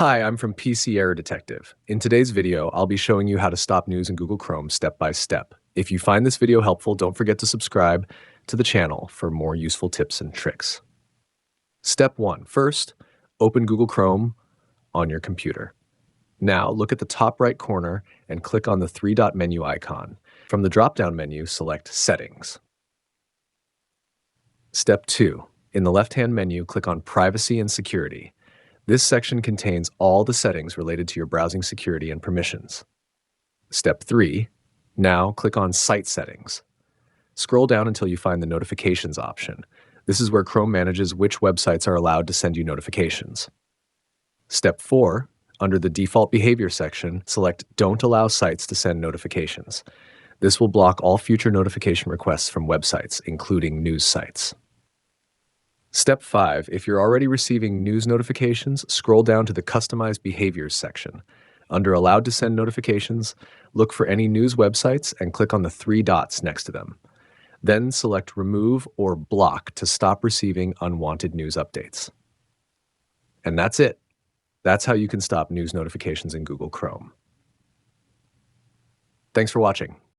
Hi, I'm from PC Error Detective. In today's video, I'll be showing you how to stop news in Google Chrome step by step. If you find this video helpful, don't forget to subscribe to the channel for more useful tips and tricks. Step 1. First, open Google Chrome on your computer. Now, look at the top right corner and click on the three-dot menu icon. From the drop-down menu, select Settings. Step 2. In the left-hand menu, click on Privacy and Security. This section contains all the settings related to your browsing security and permissions. Step 3. Now click on Site Settings. Scroll down until you find the Notifications option. This is where Chrome manages which websites are allowed to send you notifications. Step 4. Under the Default Behavior section, select Don't Allow Sites to Send Notifications. This will block all future notification requests from websites, including news sites. Step 5. If you're already receiving news notifications, scroll down to the Customize Behaviors section. Under Allowed to Send Notifications, look for any news websites and click on the three dots next to them. Then select Remove or Block to stop receiving unwanted news updates. And that's it. That's how you can stop news notifications in Google Chrome. Thanks for watching.